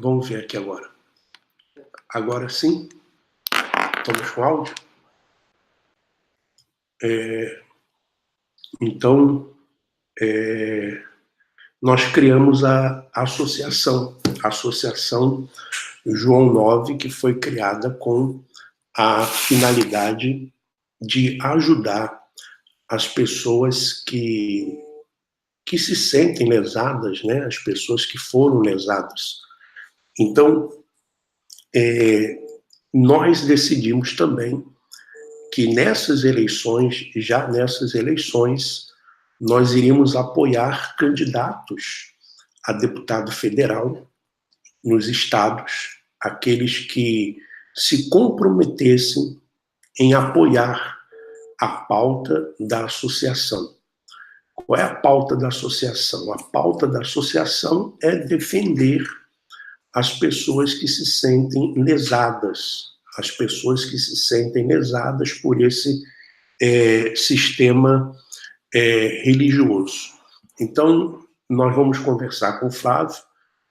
Vamos ver aqui agora. Agora sim? Estamos com áudio? Então, nós criamos a associação João 9, que foi criada com a finalidade de ajudar as pessoas que se sentem lesadas, né? As pessoas que foram lesadas. Então, nós decidimos também que já nessas eleições, nós iríamos apoiar candidatos a deputado federal nos estados, aqueles que se comprometessem em apoiar a pauta da associação. Qual é a pauta da associação? A pauta da associação é defender as pessoas que se sentem lesadas, as pessoas que se sentem lesadas por esse sistema religioso. Então, nós vamos conversar com o Flávio,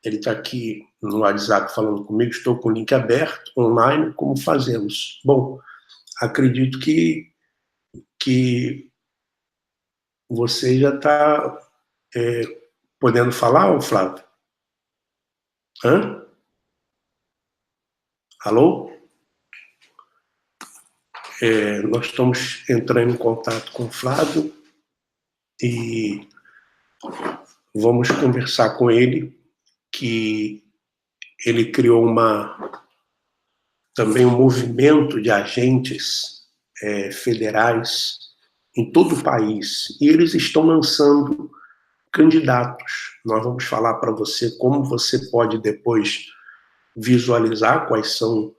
ele está aqui no WhatsApp falando comigo, estou com o link aberto, online, como fazemos? Bom, acredito que você já está podendo falar, Flávio? Hã? Alô? Nós estamos entrando em contato com o Flávio e vamos conversar com ele, que ele criou também um movimento de agentes federais em todo o país, e eles estão lançando candidatos. Nós vamos falar para você como você pode depois visualizar quais são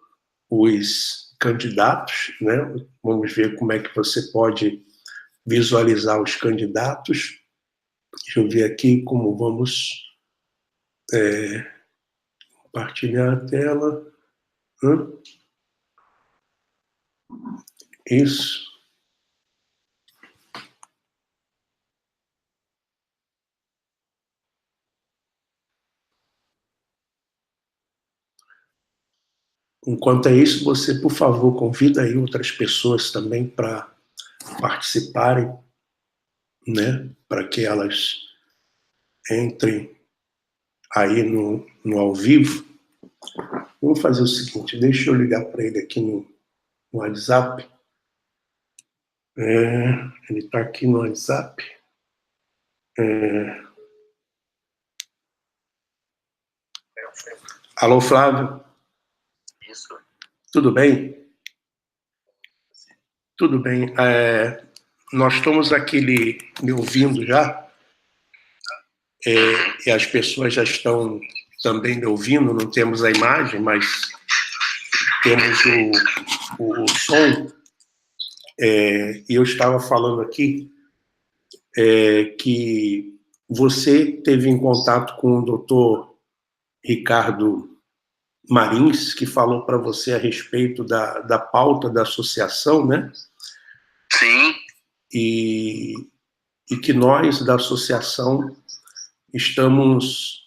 os candidatos, né? Vamos ver como é que você pode visualizar os candidatos. Deixa eu ver aqui como vamos Compartilhar a tela. Isso. Enquanto é isso, você, por favor, convida aí outras pessoas também para participarem, né? Para que elas entrem aí no ao vivo. Vamos fazer o seguinte, deixa eu ligar para ele aqui no WhatsApp. Ele está aqui no WhatsApp. Alô, Flávio? Isso. Tudo bem? Tudo bem. Nós estamos aqui me ouvindo já. E as pessoas já estão também me ouvindo. Não temos a imagem, mas temos o som. E eu estava falando aqui que você teve em contato com o doutor Ricardo Marins, que falou para você a respeito da pauta da associação, né? Sim. E que nós, da associação, estamos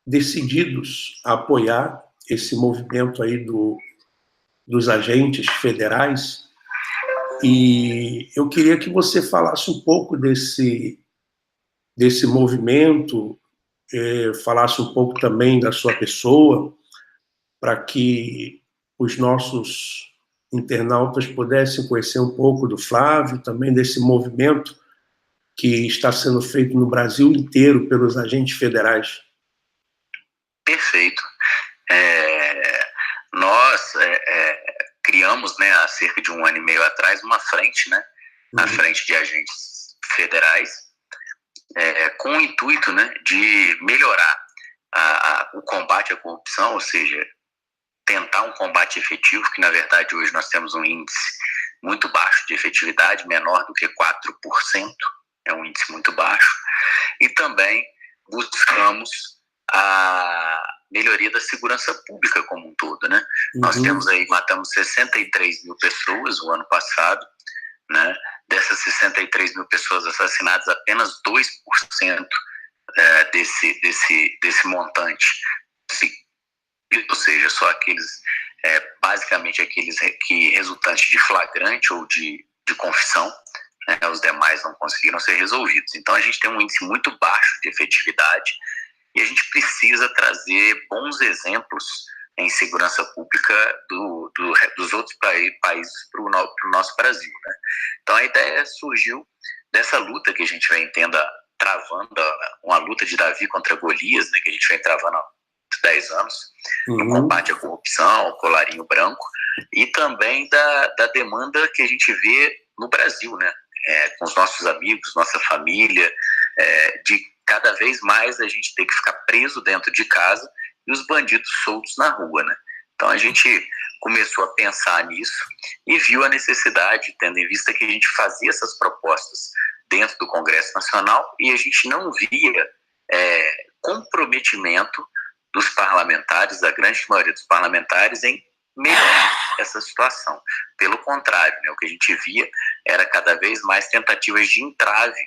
decididos a apoiar esse movimento aí dos agentes federais. E eu queria que você falasse um pouco desse movimento, falasse um pouco também da sua pessoa, para que os nossos internautas pudessem conhecer um pouco do Flávio, também desse movimento que está sendo feito no Brasil inteiro pelos agentes federais. Perfeito. Nós criamos, né, há cerca de 1 ano e meio atrás, uma frente, né, a frente de agentes federais, com o intuito, né, de melhorar o combate à corrupção, ou seja, tentar um combate efetivo, que na verdade hoje nós temos um índice muito baixo de efetividade, menor do que 4%, é um índice muito baixo, e também buscamos a melhoria da segurança pública como um todo, né? Nós temos aí, matamos 63 mil pessoas o ano passado, né? Dessas 63 mil pessoas assassinadas, apenas 2% desse montante, ou seja, só aqueles, basicamente aqueles que resultantes de flagrante ou de confissão, né? Os demais não conseguiram ser resolvidos. Então a gente tem um índice muito baixo de efetividade e a gente precisa trazer bons exemplos em segurança pública dos outros países para o nosso Brasil, né? Então a ideia surgiu dessa luta que a gente vem travando, uma luta de Davi contra Golias, né, que a gente vem travando há 10 anos, no combate à corrupção, ao colarinho branco, e também da demanda que a gente vê no Brasil, né, com os nossos amigos, nossa família, de cada vez mais a gente ter que ficar preso dentro de casa e os bandidos soltos na rua, né? Então a gente começou a pensar nisso e viu a necessidade, tendo em vista que a gente fazia essas propostas dentro do Congresso Nacional e a gente não via comprometimento dos parlamentares, da grande maioria dos parlamentares, em melhorar essa situação. Pelo contrário, né, o que a gente via era cada vez mais tentativas de entrave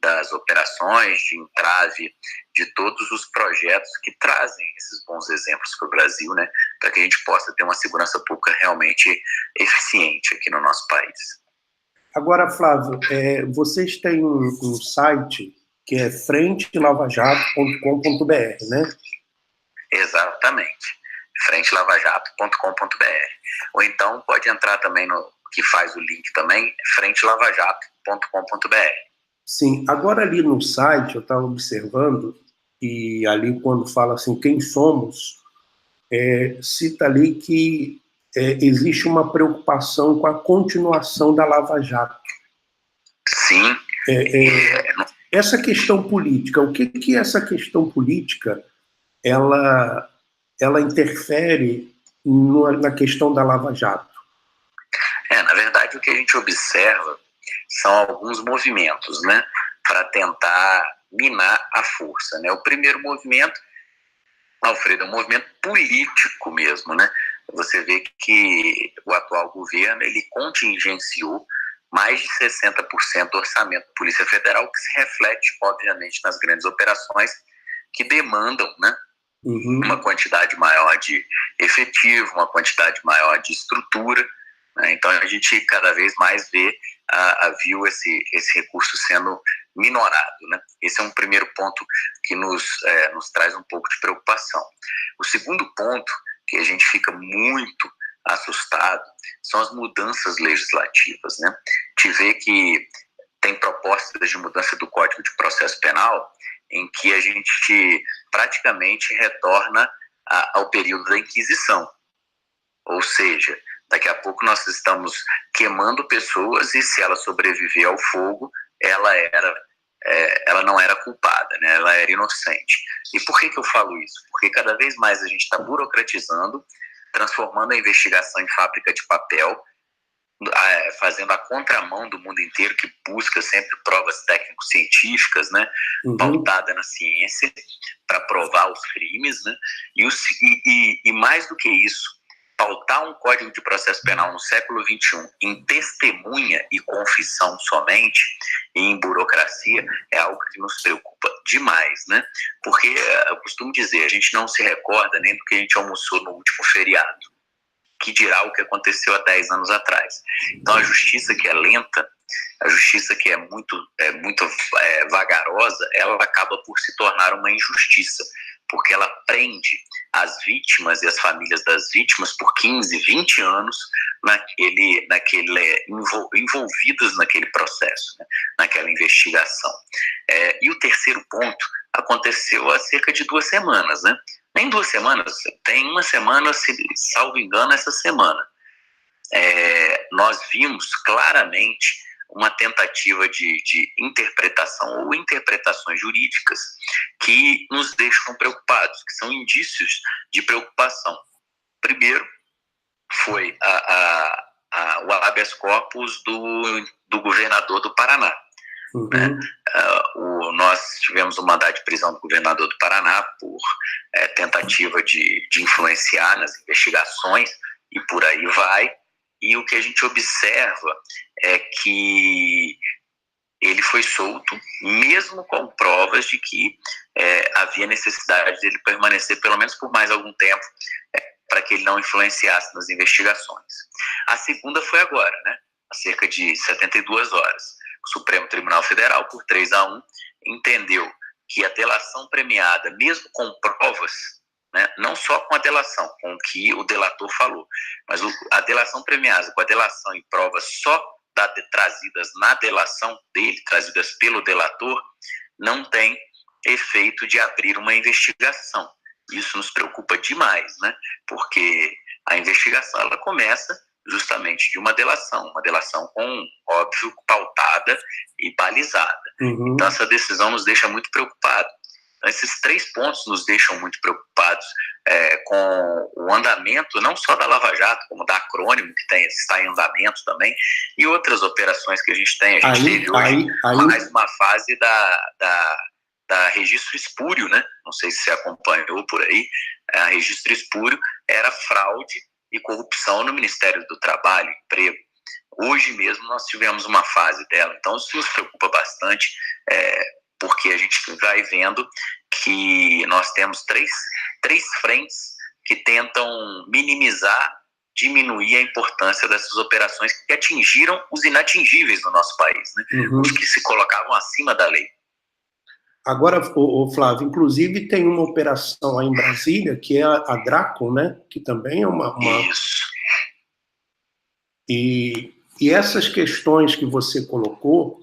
das operações, de entrave de todos os projetos que trazem esses bons exemplos para o Brasil, né, para que a gente possa ter uma segurança pública realmente eficiente aqui no nosso país. Agora, Flávio, vocês têm um site que é frentelavajato.com.br, né? Exatamente, frentelavajato.com.br. Ou então pode entrar também que faz o link também, frentelavajato.com.br. Sim, agora ali no site eu estava observando, e ali quando fala assim, quem somos, cita ali que existe uma preocupação com a continuação da Lava Jato. Sim. Essa questão política, o que essa questão política, ela interfere na questão da Lava Jato? Na verdade, o que a gente observa são alguns movimentos, né, para tentar minar a força, né? O primeiro movimento Alfredo, é um movimento político mesmo, né? Você vê que o atual governo, ele contingenciou mais de 60% do orçamento da Polícia Federal, que se reflete, obviamente, nas grandes operações que demandam, né, uma quantidade maior de efetivo, uma quantidade maior de estrutura, né? Então a gente cada vez mais viu esse recurso sendo minorado, né? Esse é um primeiro ponto que nos traz um pouco de preocupação. O segundo ponto, que a gente fica muito assustado, são as mudanças legislativas, né? A gente vê que tem propostas de mudança do Código de Processo Penal em que a gente praticamente retorna ao período da Inquisição. Ou seja, daqui a pouco nós estamos queimando pessoas e se ela sobreviver ao fogo, ela não era culpada, né? Ela era inocente. E por que eu falo isso? Porque cada vez mais a gente está burocratizando, transformando a investigação em fábrica de papel, fazendo a contramão do mundo inteiro, que busca sempre provas técnico-científicas, né, pautada na ciência, para provar os crimes, né, e mais do que isso, pautar um Código de Processo Penal no século XXI em testemunha e confissão somente, e em burocracia, é algo que nos preocupa demais, né? Porque eu costumo dizer, a gente não se recorda nem do que a gente almoçou no último feriado, que dirá o que aconteceu há 10 anos atrás. Então a justiça que é lenta, a justiça que é muito vagarosa, ela acaba por se tornar uma injustiça, porque ela prende as vítimas e as famílias das vítimas por 15, 20 anos envolvidos naquele processo, né, naquela investigação. E o terceiro ponto aconteceu há cerca de 2 semanas, né? Nem 2 semanas, tem 1 semana, salvo engano, essa semana. Nós vimos claramente uma tentativa de interpretação ou interpretações jurídicas que nos deixam preocupados, que são indícios de preocupação. Primeiro, foi o habeas corpus do governador do Paraná. Né? Nós tivemos um mandado de prisão do governador do Paraná por tentativa de influenciar nas investigações e por aí vai. E o que a gente observa é que ele foi solto, mesmo com provas de que havia necessidade dele permanecer pelo menos por mais algum tempo, para que ele não influenciasse nas investigações. A segunda foi agora, né? Há cerca de 72 horas. O Supremo Tribunal Federal, por 3-1, entendeu que a delação premiada, mesmo com provas, né, não só com a delação, com o que o delator falou, mas a delação premiada com a delação e provas só trazidas na delação dele, trazidas pelo delator, não tem efeito de abrir uma investigação. Isso nos preocupa demais, né? Porque a investigação ela começa justamente de uma delação com, óbvio, pautada e balizada. Então essa decisão nos deixa muito preocupados. Esses 3 pontos nos deixam muito preocupados com o andamento, não só da Lava Jato, como da Acrônimo, que está em andamento também, e outras operações que a gente tem. A gente teve hoje mais uma fase da Registro Espúrio, né? Não sei se você acompanhou por aí. A Registro Espúrio era fraude e corrupção no Ministério do Trabalho, Emprego. Hoje mesmo nós tivemos uma fase dela. Então isso nos preocupa bastante, porque a gente vai vendo que nós temos três frentes que tentam minimizar, diminuir a importância dessas operações que atingiram os inatingíveis no nosso país, né? Os que se colocavam acima da lei. Agora, Flávio, inclusive tem uma operação aí em Brasília, que é a Draco, né? Que também é uma... Isso. E essas questões que você colocou,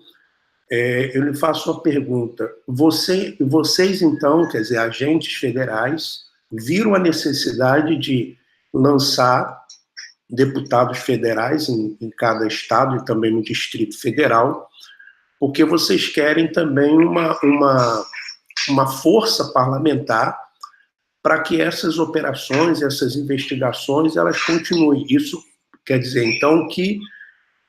eu lhe faço uma pergunta. Vocês, então, quer dizer, agentes federais, viram a necessidade de lançar deputados federais em cada estado e também no Distrito Federal, porque vocês querem também uma força parlamentar para que essas operações, essas investigações, elas continuem. Isso quer dizer, então, que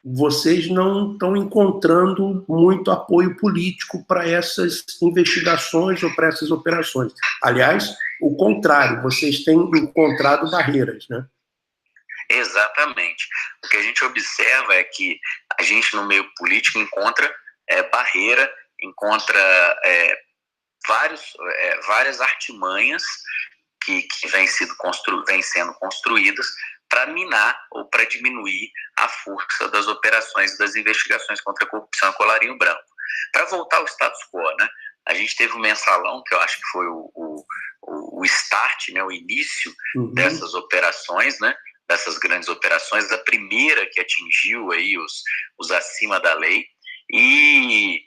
vocês não estão encontrando muito apoio político para essas investigações ou para essas operações. Aliás, o contrário, vocês têm encontrado barreiras, né? Exatamente. O que a gente observa é que a gente, no meio político, encontra barreira, encontra várias artimanhas que vêm sendo construídas para minar ou para diminuir a força das operações e das investigações contra a corrupção e colarinho branco. Para voltar ao status quo, né? A gente teve um mensalão, que eu acho que foi o start, né, o início dessas operações, né, dessas grandes operações, a primeira que atingiu aí os acima da lei, e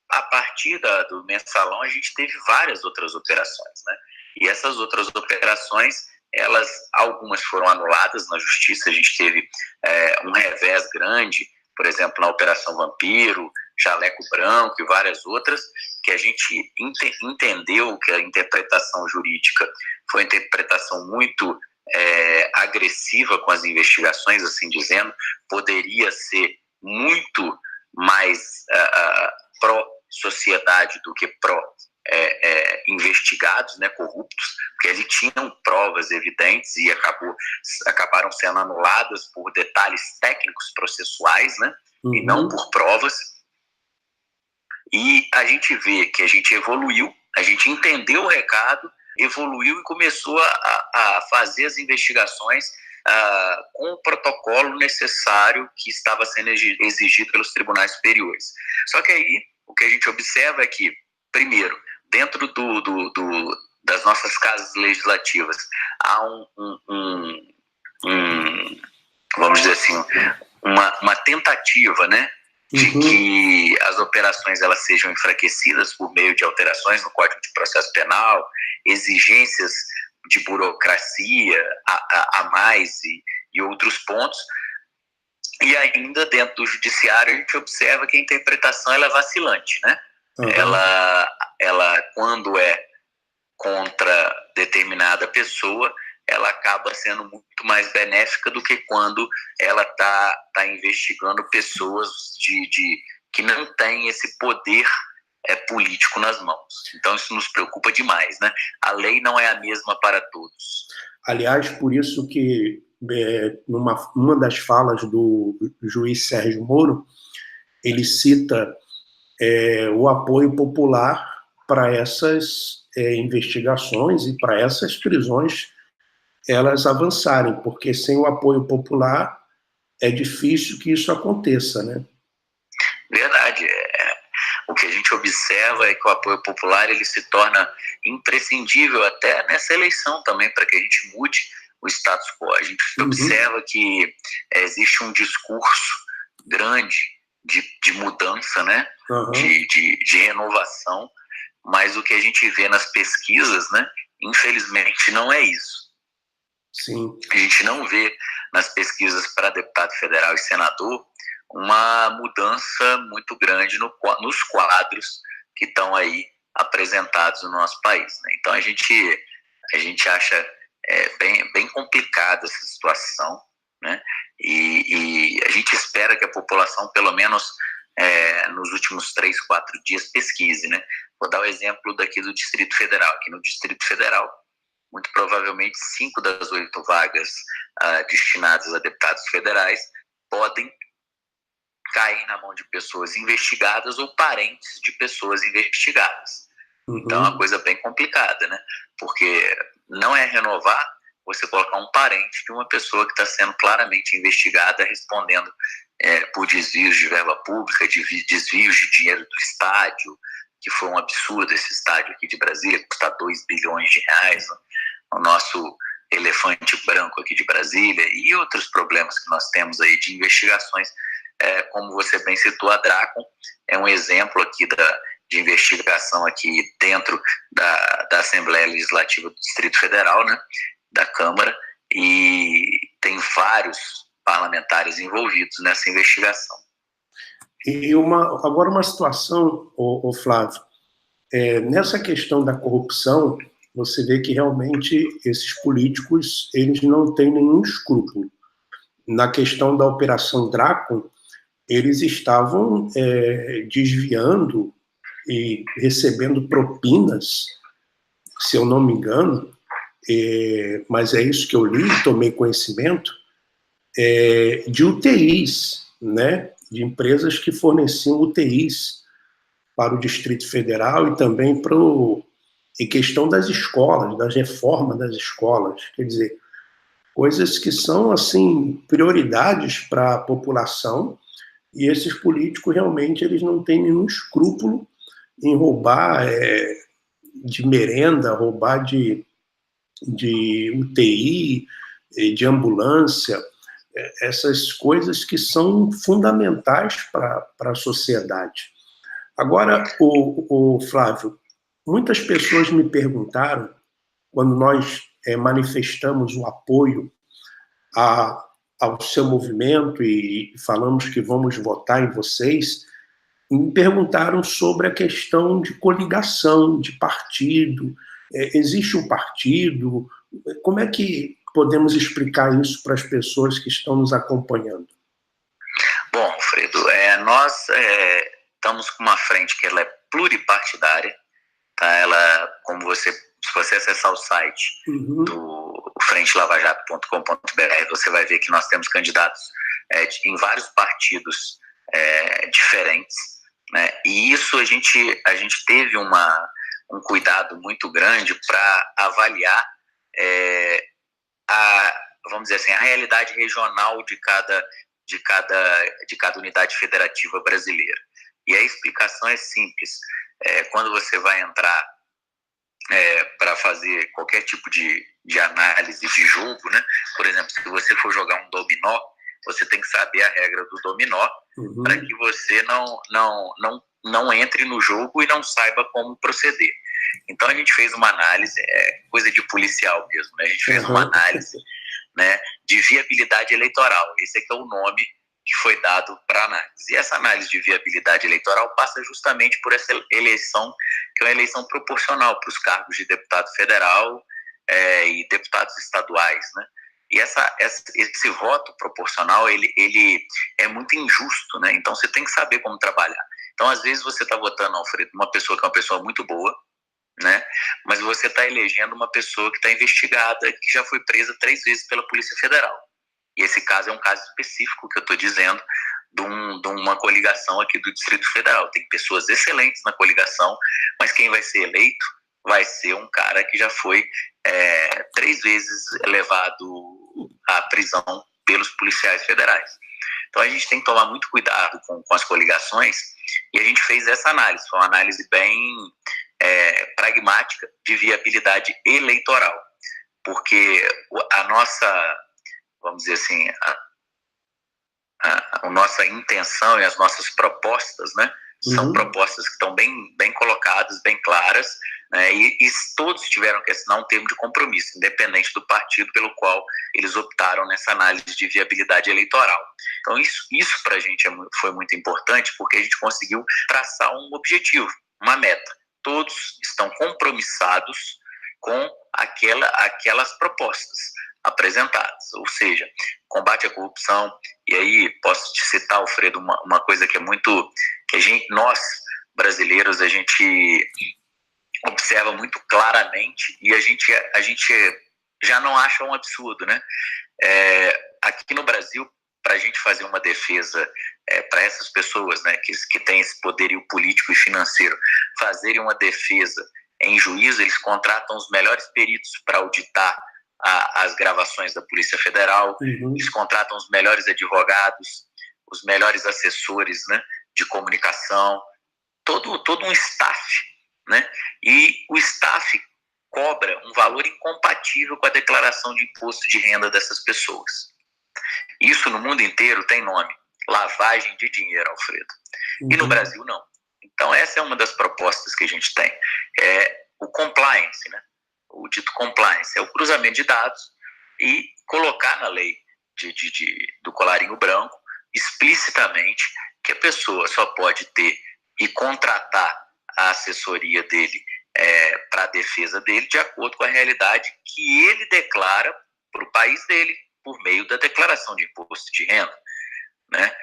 a partir do mensalão a gente teve várias outras operações, né? E essas outras operações, algumas foram anuladas na justiça. A gente teve um revés grande, por exemplo, na Operação Vampiro, Jaleco Branco e várias outras, que a gente entendeu que a interpretação jurídica foi uma interpretação muito agressiva com as investigações, assim dizendo, poderia ser muito mais pró-sociedade do que pró-investigados, né, corruptos, porque ali tinham provas evidentes e acabaram sendo anuladas por detalhes técnicos processuais, né, e não por provas. E a gente vê que a gente evoluiu, a gente entendeu o recado, evoluiu e começou a fazer as investigações com o protocolo necessário que estava sendo exigido pelos tribunais superiores. Só que aí o que a gente observa é que, primeiro, dentro das nossas casas legislativas há vamos dizer assim, uma tentativa, né, de que as operações elas sejam enfraquecidas por meio de alterações no Código de Processo Penal, exigências de burocracia a mais e outros pontos. E ainda dentro do judiciário a gente observa que a interpretação ela é vacilante, né? Ela quando é contra determinada pessoa, ela acaba sendo muito mais benéfica do que quando ela tá investigando pessoas que não têm esse poder político nas mãos. Então isso nos preocupa demais, né? A lei não é a mesma para todos. Aliás, por isso que numa das falas do juiz Sérgio Moro, ele cita o apoio popular para essas investigações e para essas prisões elas avançarem, porque sem o apoio popular é difícil que isso aconteça, né? Verdade. O que a gente observa é que o apoio popular ele se torna imprescindível até nessa eleição também, para que a gente mude o status quo. A gente observa que existe um discurso grande de mudança, né? De renovação, mas o que a gente vê nas pesquisas, né, infelizmente não é isso. Sim. A gente não vê nas pesquisas para deputado federal e senador uma mudança muito grande nos quadros que estão aí apresentados no nosso país, né? Então a gente acha bem complicada essa situação, né? E a gente espera que a população, pelo menos nos últimos 3, 4 dias, pesquise, né? Vou dar o exemplo daqui do Distrito Federal. Aqui no Distrito Federal, muito provavelmente 5 das 8 vagas destinadas a deputados federais podem cair na mão de pessoas investigadas ou parentes de pessoas investigadas. Então é uma coisa bem complicada, né? Porque não é renovar você colocar um parente de uma pessoa que está sendo claramente investigada, respondendo por desvios de verba pública, desvios de dinheiro do estádio, que foi um absurdo esse estádio aqui de Brasília, custa 2 bilhões de reais, o nosso elefante branco aqui de Brasília, e outros problemas que nós temos aí de investigações. Como você bem citou, a Dracon é um exemplo aqui de investigação aqui dentro da Assembleia Legislativa do Distrito Federal, né, da Câmara, e tem vários parlamentares envolvidos nessa investigação. E agora uma situação, Flávio, nessa questão da corrupção, você vê que realmente esses políticos eles não têm nenhum escrúpulo. Na questão da Operação Dracon, eles estavam desviando e recebendo propinas se eu não me engano, mas é isso que eu li, tomei conhecimento, de UTIs, né, de empresas que forneciam UTIs para o Distrito Federal e também em questão das escolas, da reforma das escolas. Quer dizer, coisas que são, assim, prioridades para a população, e esses políticos realmente eles não têm nenhum escrúpulo em roubar de merenda, roubar de UTI, de ambulância, essas coisas que são fundamentais para a sociedade. Agora, o Flávio, muitas pessoas me perguntaram, quando nós manifestamos o apoio ao seu movimento e falamos que vamos votar em vocês, me perguntaram sobre a questão de coligação, de partido. Existe um partido? Como é que podemos explicar isso para as pessoas que estão nos acompanhando? Bom, Fredo, nós estamos com uma frente que ela é pluripartidária, tá? Ela, se você acessar o site do frentelavajato.com.br, você vai ver que nós temos candidatos em vários partidos diferentes, né? E isso a gente teve um cuidado muito grande para avaliar vamos dizer assim, a realidade regional de cada unidade federativa brasileira. E a explicação é simples. Quando você vai entrar para fazer qualquer tipo de análise de jogo, né? Por exemplo, se você for jogar um dominó, você tem que saber a regra do dominó para que você não entre no jogo e não saiba como proceder. Então a gente fez uma análise, coisa de policial mesmo, né? A gente fez uma análise, né, de viabilidade eleitoral. Esse é o nome que foi dado para a análise. E essa análise de viabilidade eleitoral passa justamente por essa eleição, que é uma eleição proporcional para os cargos de deputado federal e deputados estaduais, né? E esse voto proporcional, ele é muito injusto, né? Então você tem que saber como trabalhar. Então, às vezes, você está votando, Alfredo, uma pessoa que é uma pessoa muito boa, né? Mas você está elegendo uma pessoa que está investigada, que já foi presa 3 vezes pela Polícia Federal. E esse caso é um caso específico que eu estou dizendo de uma coligação aqui do Distrito Federal. Tem pessoas excelentes na coligação, mas quem vai ser eleito vai ser um cara que já foi 3 vezes levado à prisão pelos policiais federais. Então a gente tem que tomar muito cuidado com as coligações, e a gente fez essa análise. Foi uma análise bem pragmática de viabilidade eleitoral, porque a nossa, vamos dizer assim, a nossa intenção e as nossas propostas, né, são propostas que estão bem colocadas, bem claras, né, e todos tiveram que assinar um termo de compromisso, independente do partido pelo qual eles optaram nessa análise de viabilidade eleitoral. Então isso para a gente foi muito importante, porque a gente conseguiu traçar um objetivo, uma meta. Todos estão compromissados com aquelas propostas apresentadas, ou seja, combate à corrupção. E aí posso te citar, Alfredo, uma coisa que é muito, nós brasileiros, a gente observa muito claramente, e a gente já não acha um absurdo, né? Aqui no Brasil, para a gente fazer uma defesa para essas pessoas, né, que têm esse poderio político e financeiro, fazerem uma defesa em juízo, eles contratam os melhores peritos para auditar as gravações da Polícia Federal, eles contratam os melhores advogados, os melhores assessores, né, de comunicação, todo um staff, né? E o staff cobra um valor incompatível com a declaração de imposto de renda dessas pessoas. Isso no mundo inteiro tem nome: lavagem de dinheiro, Alfredo. E no Brasil não. Então essa é uma das propostas que a gente tem. O compliance, né? O dito compliance é o cruzamento de dados e colocar na lei do colarinho branco explicitamente que a pessoa só pode ter e contratar a assessoria dele para a defesa dele de acordo com a realidade que ele declara para o país dele, por meio da declaração de imposto de renda, né?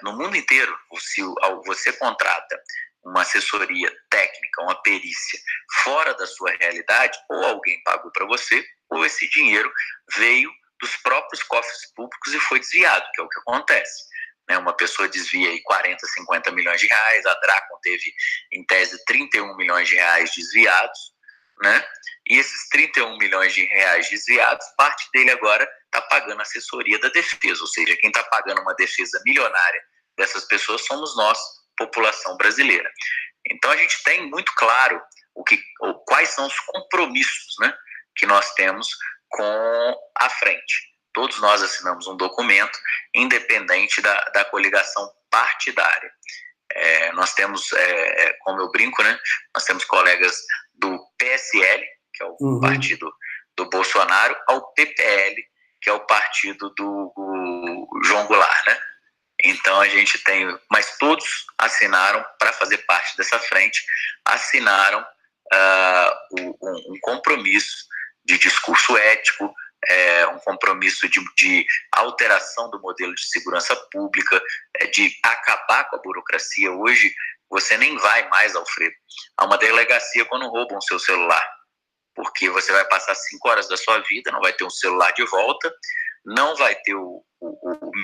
No mundo inteiro, se você contrata uma assessoria técnica, uma perícia fora da sua realidade, ou alguém pagou para você, ou esse dinheiro veio dos próprios cofres públicos e foi desviado, que é o que acontece. Uma pessoa desvia aí 40, 50 milhões de reais, a Dracon teve, em tese, 31 milhões de reais desviados, né? E esses 31 milhões de reais desviados, parte dele agora está pagando a assessoria da defesa, ou seja, quem está pagando uma defesa milionária dessas pessoas somos nós, população brasileira. Então a gente tem muito claro quais são os compromissos, né, que nós temos com a frente. Todos nós assinamos um documento independente da coligação partidária. Nós temos, como eu brinco, né, nós temos colegas do PSL, que é o partido do Bolsonaro, ao PPL, que é o partido do João Goulart, né? Então a gente tem, mas todos assinaram, para fazer parte dessa frente, assinaram um compromisso de discurso ético, um compromisso de alteração do modelo de segurança pública, de acabar com a burocracia. Hoje você nem vai mais, Alfredo, a uma delegacia quando roubam o seu celular, porque você vai passar 5 horas da sua vida, não vai ter um celular de volta, não vai ter o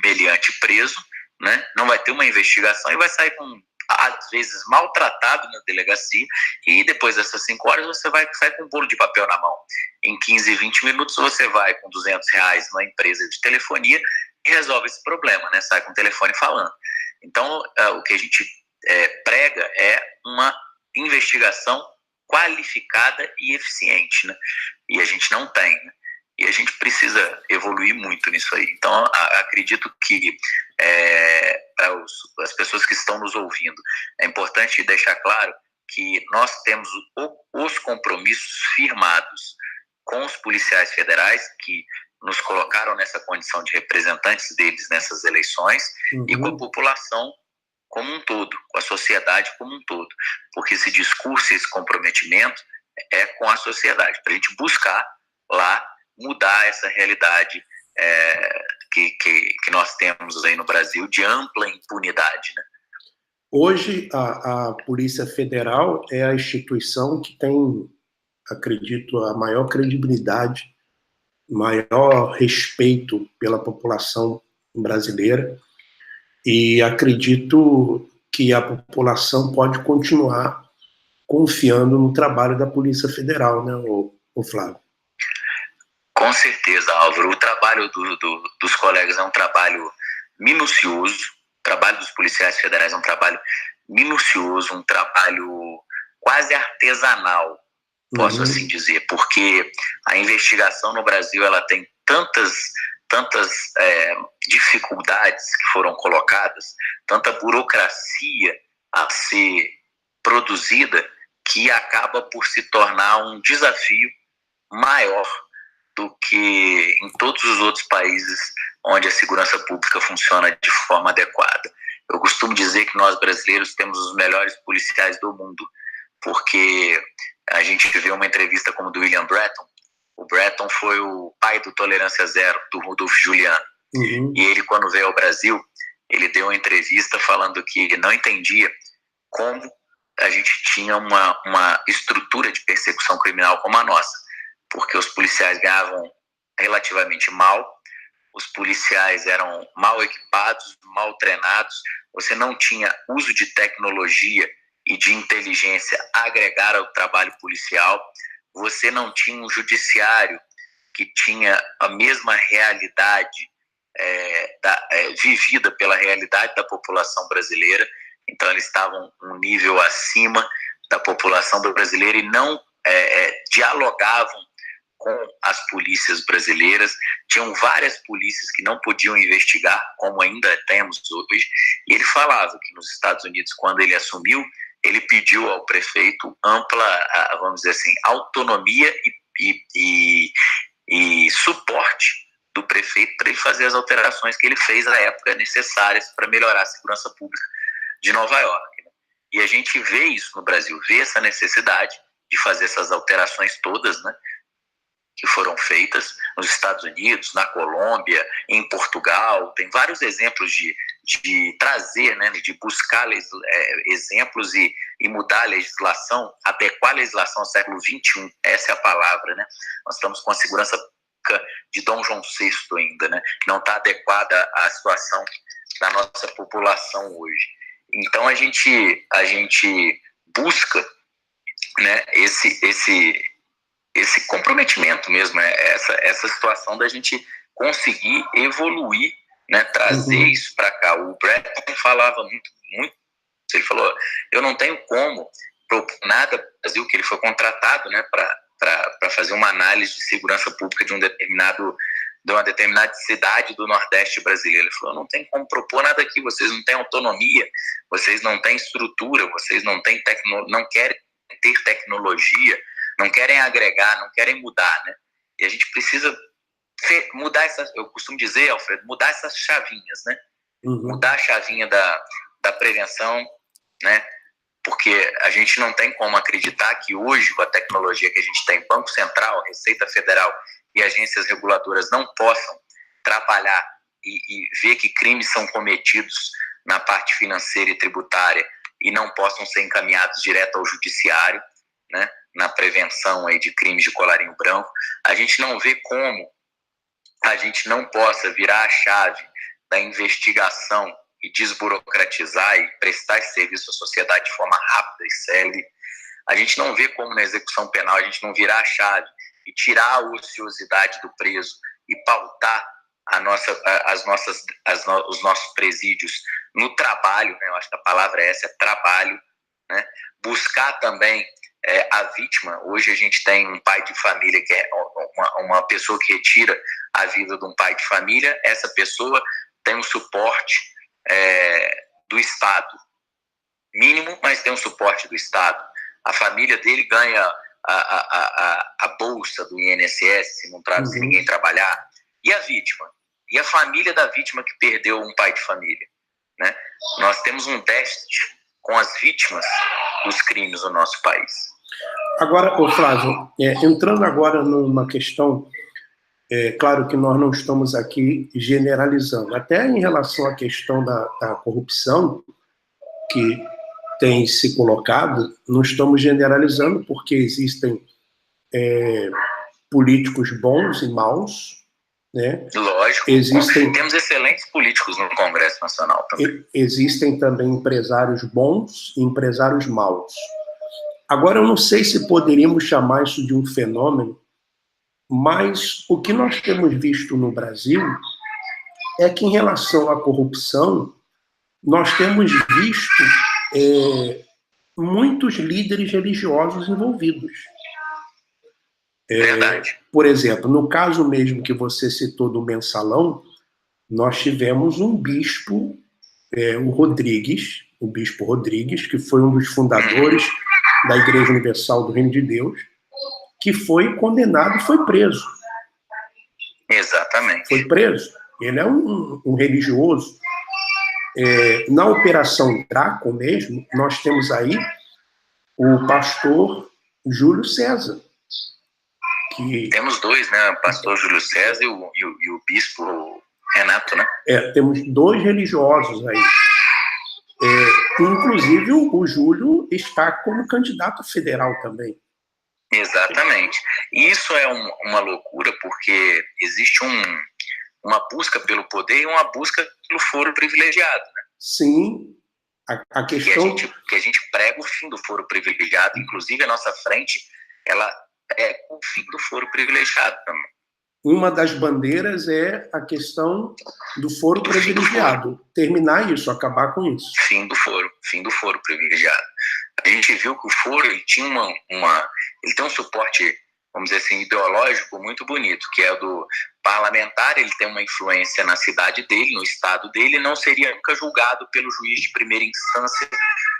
meliante preso, né? Não vai ter uma investigação e vai sair às vezes maltratado na delegacia, e depois dessas 5 horas você vai sair com um bolo de papel na mão. Em 15, 20 minutos você vai com R$200 numa empresa de telefonia e resolve esse problema, né? Sai com o telefone falando. Então, o que a gente prega é uma investigação qualificada e eficiente, né? E a gente não tem, né? E a gente precisa evoluir muito nisso aí. Então, acredito que para as pessoas que estão nos ouvindo, é importante deixar claro que nós temos os compromissos firmados com os policiais federais, que nos colocaram nessa condição de representantes deles nessas eleições, e com a população como um todo, com a sociedade como um todo. Porque esse discurso, esse comprometimento é com a sociedade, para a gente buscar lá mudar essa realidade que nós temos aí no Brasil de ampla impunidade, né? Hoje, a Polícia Federal é a instituição que tem, acredito, a maior credibilidade, maior respeito pela população brasileira, e acredito que a população pode continuar confiando no trabalho da Polícia Federal, né, o Flávio? Com certeza, Álvaro. O trabalho dos colegas é um trabalho minucioso, o trabalho dos policiais federais é um trabalho minucioso, um trabalho quase artesanal, posso assim dizer, porque a investigação no Brasil ela tem tantas dificuldades que foram colocadas, tanta burocracia a ser produzida, que acaba por se tornar um desafio maior do que em todos os outros países onde a segurança pública funciona de forma adequada. Eu costumo dizer que nós brasileiros temos os melhores policiais do mundo, porque a gente vê uma entrevista como do William Brereton. O Brereton foi o pai do Tolerância Zero, do Rudolph Giuliani. E ele, quando veio ao Brasil, ele deu uma entrevista falando que não entendia como a gente tinha uma estrutura de persecução criminal como a nossa, porque os policiais ganhavam relativamente mal, os policiais eram mal equipados, mal treinados, você não tinha uso de tecnologia e de inteligência agregar ao trabalho policial, você não tinha um judiciário que tinha a mesma realidade vivida pela realidade da população brasileira. Então eles estavam um nível acima da população brasileira e não dialogavam com as polícias brasileiras. Tinham várias polícias que não podiam investigar, como ainda temos hoje, e ele falava que nos Estados Unidos, quando ele assumiu, ele pediu ao prefeito ampla, vamos dizer assim, autonomia e suporte do prefeito para ele fazer as alterações que ele fez na época necessárias para melhorar a segurança pública de Nova York. E a gente vê isso no Brasil, vê essa necessidade de fazer essas alterações todas, né? que foram feitas nos Estados Unidos, na Colômbia, em Portugal. Tem vários exemplos de trazer, né, de buscar exemplos e mudar a legislação, adequar a legislação ao século XXI. Essa é a palavra, né? Nós estamos com a segurança de Dom João VI ainda, né? Não está adequada à situação da nossa população hoje. Então a gente busca, né, esse comprometimento mesmo, essa situação da gente conseguir evoluir, né, trazer isso para cá. O Breton falava muito, ele falou, eu não tenho como propor nada para o Brasil, que ele foi contratado, né, para fazer uma análise de segurança pública de uma determinada cidade do Nordeste brasileiro. Ele falou, eu não tenho como propor nada aqui, vocês não têm autonomia, vocês não têm estrutura, vocês não querem ter tecnologia, não querem agregar, não querem mudar, né? E a gente precisa mudar eu costumo dizer, Alfredo, mudar essas chavinhas, né? Mudar a chavinha da prevenção, né? Porque a gente não tem como acreditar que hoje, com a tecnologia que a gente tem, Banco Central, Receita Federal e agências reguladoras não possam trabalhar e ver que crimes são cometidos na parte financeira e tributária e não possam ser encaminhados direto ao judiciário, né, na prevenção aí de crimes de colarinho branco. A gente não vê como a gente não possa virar a chave da investigação e desburocratizar e prestar esse serviço à sociedade de forma rápida e célere. A gente não vê como na execução penal a gente não virar a chave e tirar a ociosidade do preso e pautar os nossos presídios no trabalho, né? Eu acho que a palavra é essa, é trabalho, né? Buscar também a vítima. Hoje a gente tem um pai de família que é uma pessoa que retira a vida de um pai de família. Essa pessoa tem um suporte do Estado, mínimo, mas tem um suporte do Estado. A família dele ganha a bolsa do INSS, se ninguém trabalhar. E a vítima? E a família da vítima que perdeu um pai de família, né? Nós temos um déficit com as vítimas dos crimes no nosso país. Agora, Flávio, entrando agora numa questão, claro que nós não estamos aqui generalizando, até em relação à questão da corrupção que tem se colocado, não estamos generalizando, porque existem políticos bons e maus, né? Lógico, temos excelentes políticos no Congresso Nacional também. Existem também empresários bons e empresários maus. Agora, eu não sei se poderíamos chamar isso de um fenômeno, mas o que nós temos visto no Brasil é que, em relação à corrupção, nós temos visto muitos líderes religiosos envolvidos. Verdade. Por exemplo, no caso mesmo que você citou do Mensalão, nós tivemos um bispo, o bispo Rodrigues, que foi um dos fundadores da Igreja Universal do Reino de Deus, que foi condenado e foi preso. Exatamente. Foi preso. Ele é um religioso. Na Operação Draco mesmo, nós temos aí o pastor Júlio César. Temos dois, né? O pastor Júlio César e o bispo Renato, né? Temos dois religiosos aí. Inclusive, o Júlio está como candidato federal também. Exatamente. E isso é uma loucura, porque existe uma busca pelo poder e uma busca pelo foro privilegiado, né? Sim. A questão... Que a gente prega o fim do foro privilegiado, inclusive a nossa frente, ela é o fim do foro privilegiado também. Uma das bandeiras é a questão do foro privilegiado. Terminar isso, acabar com isso. Fim do foro privilegiado. A gente viu que o foro ele tinha ele tem um suporte, vamos dizer assim, ideológico muito bonito, que é o do parlamentar. Ele tem uma influência na cidade dele, no estado dele, e não seria nunca julgado pelo juiz de primeira instância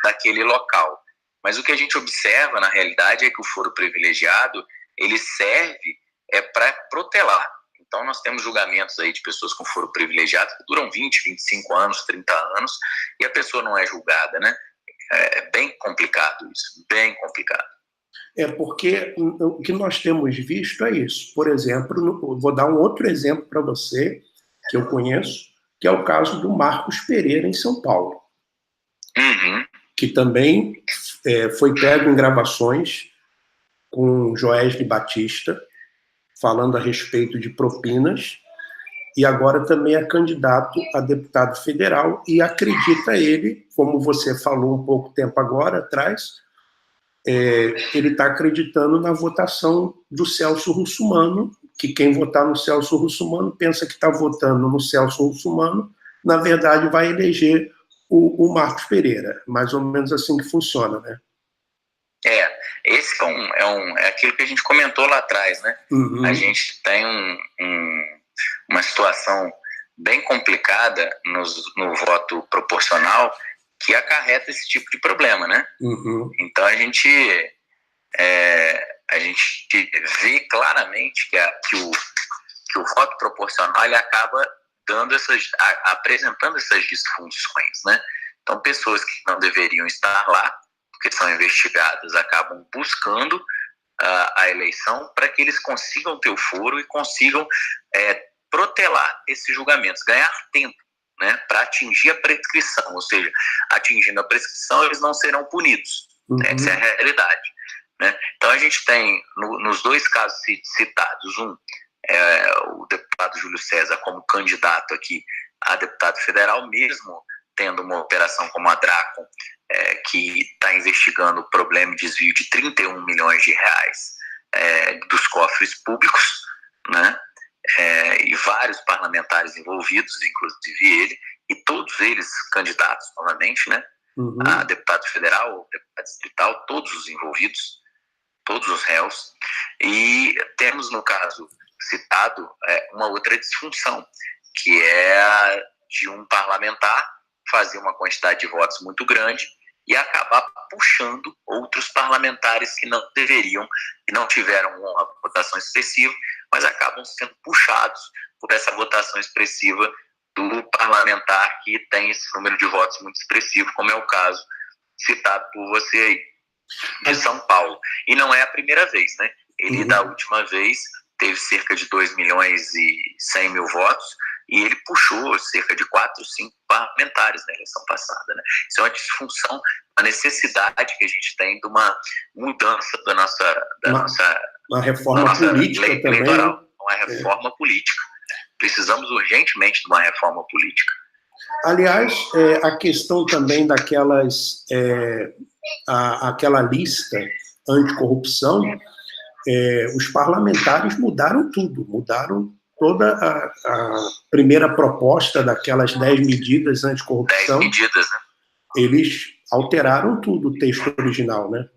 daquele local. Mas o que a gente observa, na realidade, é que o foro privilegiado, ele serve para protelar. Então, nós temos julgamentos aí de pessoas com foro privilegiado que duram 20, 25 anos, 30 anos, e a pessoa não é julgada, né? É bem complicado isso, bem complicado. É porque o que nós temos visto é isso. Por exemplo, vou dar um outro exemplo para você, que eu conheço, que é o caso do Marcos Pereira, em São Paulo, que também foi pego em gravações com Joesley Batista, falando a respeito de propinas, e agora também é candidato a deputado federal, e acredita ele, como você falou um pouco tempo agora atrás, ele está acreditando na votação do Celso Russomano, que quem votar no Celso Russomano pensa que está votando no Celso Russomano, na verdade vai eleger o Marcos Pereira. Mais ou menos assim que funciona, né? Esse é aquilo que a gente comentou lá atrás, né? A gente tem uma situação bem complicada no voto proporcional que acarreta esse tipo de problema, né? Então a gente vê claramente que o voto proporcional ele acaba apresentando essas disfunções, né? Então pessoas que não deveriam estar lá, porque são investigadas, acabam buscando a eleição para que eles consigam ter o foro e consigam protelar esses julgamentos, ganhar tempo, né, para atingir a prescrição, ou seja, atingindo a prescrição eles não serão punidos. Essa é a realidade, né? Então a gente tem nos dois casos citados, o deputado Júlio César como candidato aqui a deputado federal, mesmo tendo uma operação como a Dracon, que está investigando o problema de desvio de 31 milhões de reais dos cofres públicos, né? E vários parlamentares envolvidos, inclusive ele, e todos eles candidatos novamente, né? A deputado federal, deputado distrital, todos os envolvidos, todos os réus. E temos, no caso citado, uma outra disfunção, que é a de um parlamentar fazer uma quantidade de votos muito grande e acabar puxando outros parlamentares que não deveriam, que não tiveram uma votação expressiva, mas acabam sendo puxados por essa votação expressiva do parlamentar que tem esse número de votos muito expressivo, como é o caso citado por você aí, de São Paulo. E não é a primeira vez, né? Ele, da última vez, teve cerca de 2 milhões e 100 mil votos, e ele puxou cerca de 4, 5 parlamentares na eleição passada, né? Isso é uma disfunção, uma necessidade que a gente tem de uma mudança uma reforma política lei também, eleitoral, uma reforma política. Precisamos urgentemente de uma reforma política. Aliás, a questão também daquelas aquela lista anticorrupção, os parlamentares mudaram tudo, mudaram toda a primeira proposta daquelas 10 medidas anticorrupção. 10 medidas, né? Eles alteraram tudo, o texto original, né?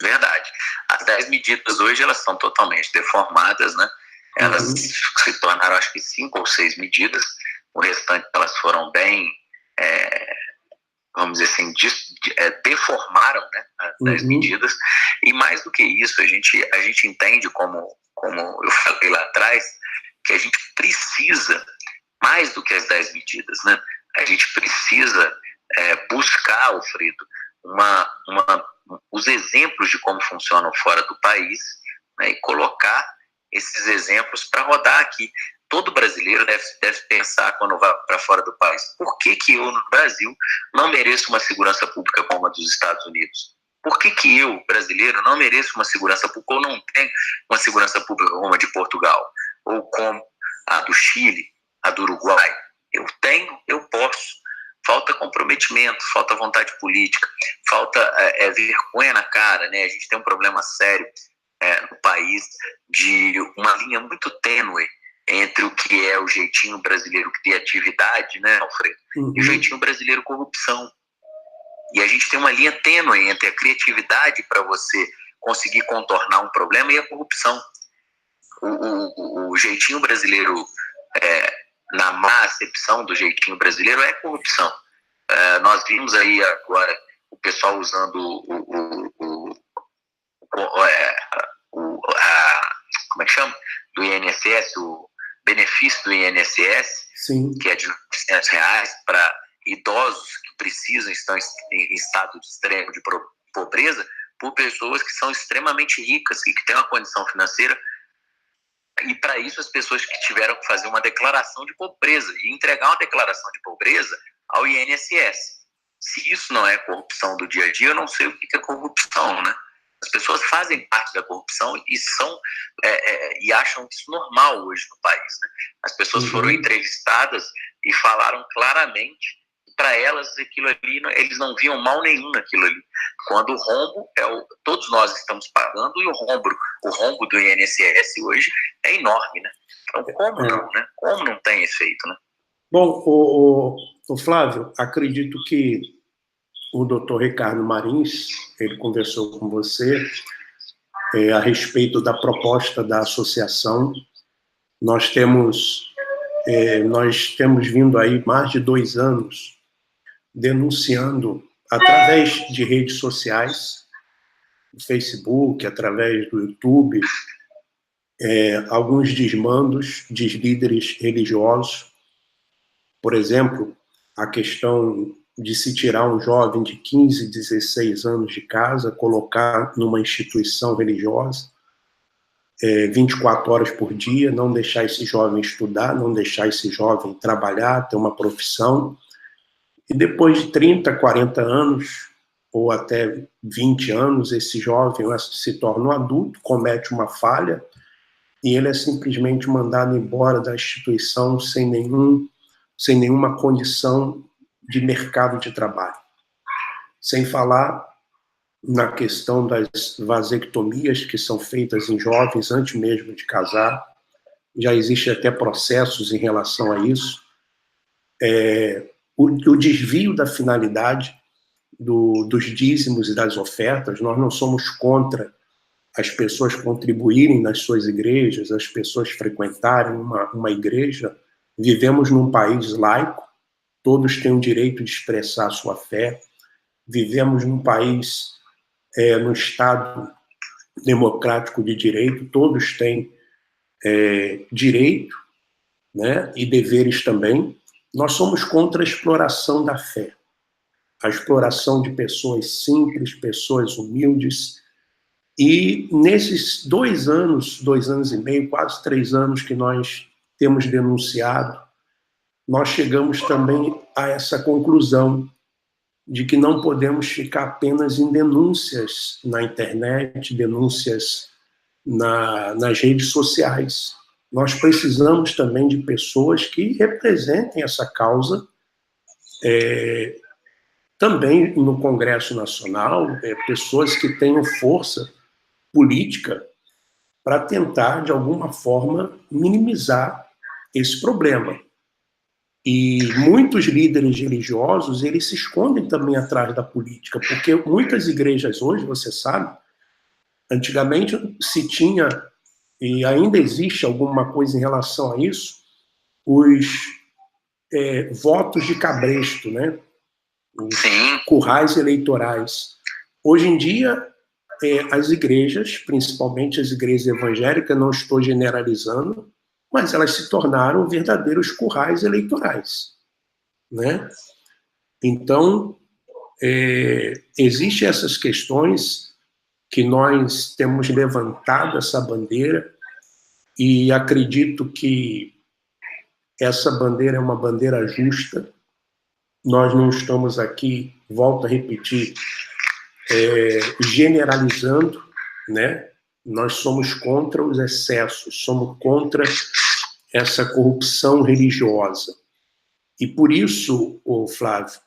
Verdade. As 10 medidas hoje, elas são totalmente deformadas, né? Elas se tornaram, acho que 5 ou 6 medidas. O restante, elas foram bem, vamos dizer assim, deformaram, né, as 10 medidas. E mais do que isso, a gente entende, como eu falei lá atrás, que a gente precisa, mais do que as 10 medidas, né? A gente precisa buscar, Alfredo, os exemplos de como funcionam fora do país, né, e colocar esses exemplos para rodar aqui. Todo brasileiro deve pensar, quando vai para fora do país, por que eu, no Brasil, não mereço uma segurança pública como a dos Estados Unidos? Por que eu, brasileiro, não mereço uma segurança pública ou não tenho uma segurança pública como a de Portugal? Ou como a do Chile, a do Uruguai? Eu tenho, eu posso. Falta comprometimento, falta vontade política, falta vergonha na cara, né? A gente tem um problema sério no país de uma linha muito tênue entre o que é o jeitinho brasileiro criatividade, né, Alfredo? E o jeitinho brasileiro corrupção. E a gente tem uma linha tênue entre a criatividade para você conseguir contornar um problema e a corrupção. O jeitinho brasileiro, na má acepção do jeitinho brasileiro, é corrupção. Nós vimos aí agora o pessoal usando como é que chama? Do INSS, o benefício do INSS, sim, que é de R$900 para idosos que precisam, estão em estado de extremo de pobreza, por pessoas que são extremamente ricas e que têm uma condição financeira. E para isso as pessoas que tiveram que fazer uma declaração de pobreza e entregar uma declaração de pobreza ao INSS. Se isso não é corrupção do dia a dia, eu não sei o que é corrupção, né? As pessoas fazem parte da corrupção e acham isso normal hoje no país, né? As pessoas foram entrevistadas e falaram claramente que para elas aquilo ali, eles não viam mal nenhum naquilo ali. Quando o rombo, todos nós estamos pagando, e o rombo do INSS hoje é enorme, né? Então como não, né? Como não tem efeito, né? Bom, o Flávio, acredito que o doutor Ricardo Marins, ele conversou com você a respeito da proposta da associação. Nós temos vindo aí mais de 2 anos denunciando, através de redes sociais, do Facebook, através do YouTube, alguns desmandos de líderes religiosos. Por exemplo, a questão de se tirar um jovem de 15, 16 anos de casa, colocar numa instituição religiosa, 24 horas por dia, não deixar esse jovem estudar, não deixar esse jovem trabalhar, ter uma profissão. E depois de 30, 40 anos, ou até 20 anos, esse jovem se torna um adulto, comete uma falha, e ele é simplesmente mandado embora da instituição sem nenhuma condição de mercado de trabalho. Sem falar na questão das vasectomias que são feitas em jovens antes mesmo de casar. Já existe até processos em relação a isso. O desvio da finalidade dos dízimos e das ofertas. Nós não somos contra as pessoas contribuírem nas suas igrejas, as pessoas frequentarem uma igreja. Vivemos num país laico, todos têm o direito de expressar a sua fé. Vivemos num país, num Estado democrático de direito, todos têm direito, né, e deveres também. Nós somos contra a exploração da fé, a exploração de pessoas simples, pessoas humildes. E nesses 2 anos, 2 anos e meio, quase 3 anos que nós temos denunciado, nós chegamos também a essa conclusão de que não podemos ficar apenas em denúncias na internet, denúncias nas redes sociais. Nós precisamos também de pessoas que representem essa causa, também no Congresso Nacional, pessoas que tenham força política para tentar, de alguma forma, minimizar esse problema. E muitos líderes religiosos, eles se escondem também atrás da política, porque muitas igrejas hoje, você sabe, antigamente se tinha, e ainda existe alguma coisa em relação a isso, os votos de cabresto, né? Os currais eleitorais. Hoje em dia, as igrejas, principalmente as igrejas evangélicas, não estou generalizando, mas elas se tornaram verdadeiros currais eleitorais, né? Então, existem essas questões que nós temos levantado essa bandeira, e acredito que essa bandeira é uma bandeira justa. Nós não estamos aqui, volto a repetir, generalizando, né? Nós somos contra os excessos, somos contra essa corrupção religiosa. E por isso, Flávio,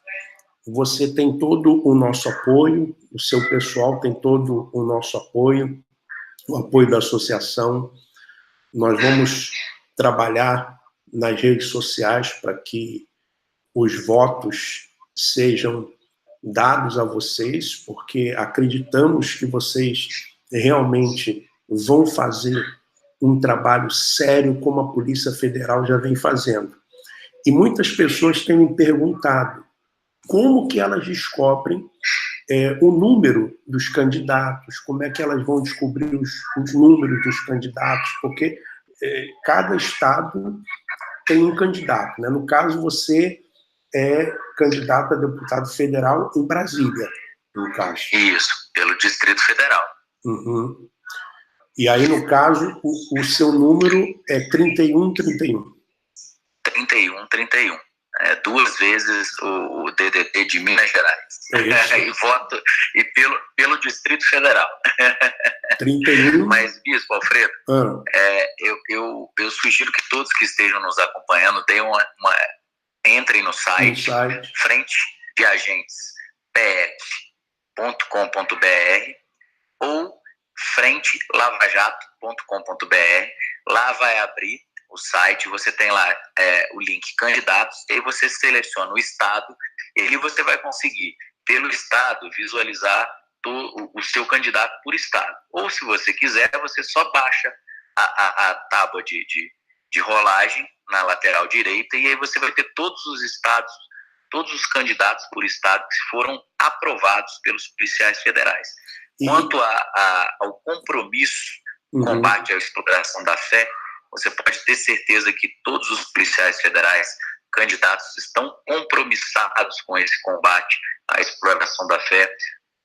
você tem todo o nosso apoio, o seu pessoal tem todo o nosso apoio, o apoio da associação. Nós vamos trabalhar nas redes sociais para que os votos sejam dados a vocês, porque acreditamos que vocês realmente vão fazer um trabalho sério como a Polícia Federal já vem fazendo. E muitas pessoas têm me perguntado como que elas descobrem o número dos candidatos, como é que elas vão descobrir os números dos candidatos, porque cada estado tem um candidato, né? No caso, você é candidato a deputado federal em Brasília. Encaixa. Isso, pelo Distrito Federal. Uhum. E aí, no caso, o seu número é 3131. 3131. Duas vezes o DDT de Minas Gerais. E voto pelo Distrito Federal. 31. Mas, Bispo Alfredo, eu sugiro que todos que estejam nos acompanhando entrem no site, Frente de Agentes pf.com.br ou frentelavajato.com.br. Lá vai abrir o site, você tem lá o link candidatos, e aí você seleciona o estado, e aí você vai conseguir, pelo estado, visualizar o seu candidato por estado. Ou, se você quiser, você só baixa a tábua de rolagem na lateral direita, e aí você vai ter todos os estados, todos os candidatos por estado que foram aprovados pelos policiais federais. Quanto ao compromisso, combate à exploração da fé, você pode ter certeza que todos os policiais federais candidatos estão compromissados com esse combate à exploração da fé.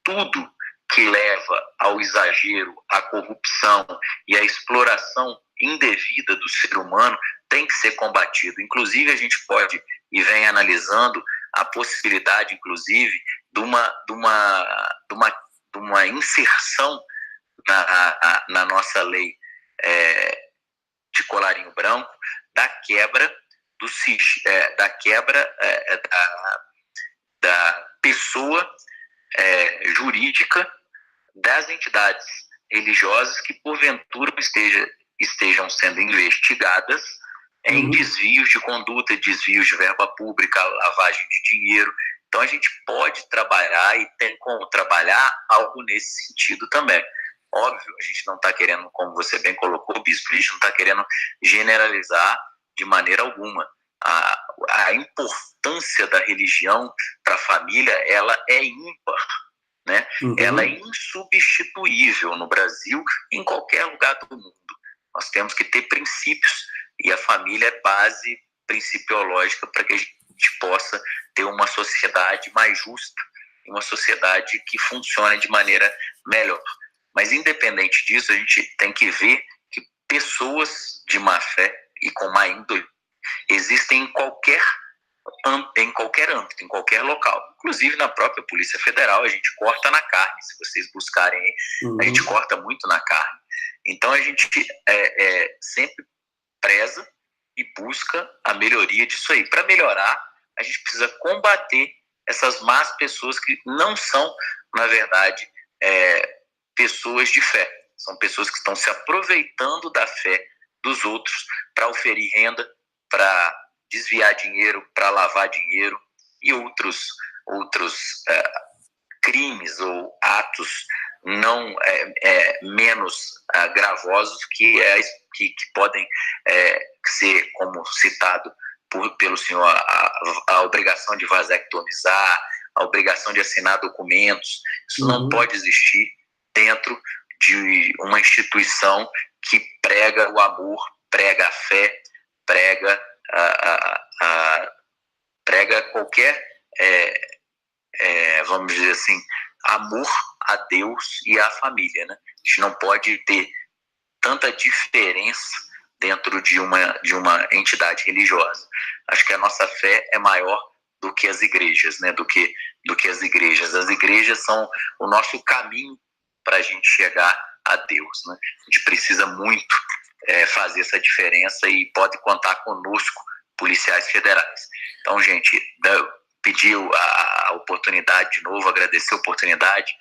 Tudo que leva ao exagero, à corrupção e à exploração indevida do ser humano tem que ser combatido. Inclusive, a gente pode e vem analisando a possibilidade, inclusive, de uma inserção na nossa lei de colarinho branco, da quebra da pessoa jurídica das entidades religiosas que porventura estejam sendo investigadas em desvios de conduta, desvios de verba pública, lavagem de dinheiro. Então a gente pode trabalhar e tem como trabalhar algo nesse sentido também. Óbvio, a gente não está querendo, como você bem colocou, Bispo, a gente não está querendo generalizar de maneira alguma. A importância da religião para a família, ela é ímpar, né? Ela é insubstituível no Brasil e em qualquer lugar do mundo. Nós temos que ter princípios, e a família é base principiológica para que a gente possa ter uma sociedade mais justa, uma sociedade que funcione de maneira melhor. Mas, independente disso, a gente tem que ver que pessoas de má fé e com má índole existem em qualquer âmbito, em qualquer local. Inclusive na própria Polícia Federal, a gente corta na carne. Se vocês buscarem aí, a gente corta muito na carne. Então, a gente sempre preza e busca a melhoria disso aí. Para melhorar, a gente precisa combater essas más pessoas que não são, na verdade, pessoas de fé. São pessoas que estão se aproveitando da fé dos outros para oferir renda, para desviar dinheiro, para lavar dinheiro e outros crimes ou atos não menos gravosos que podem ser, como citado pelo senhor, a obrigação de vasectomizar, a obrigação de assinar documentos. Isso não pode existir dentro de uma instituição que prega o amor, prega a fé, prega qualquer, vamos dizer assim, amor a Deus e à família, né? A gente não pode ter tanta diferença dentro de uma entidade religiosa. Acho que a nossa fé é maior do que as igrejas, né? Do que as igrejas. As igrejas são o nosso caminho para a gente chegar a Deus, né? A gente precisa muito fazer essa diferença e pode contar conosco, policiais federais. Então, gente, pedir a oportunidade de novo, agradecer a oportunidade,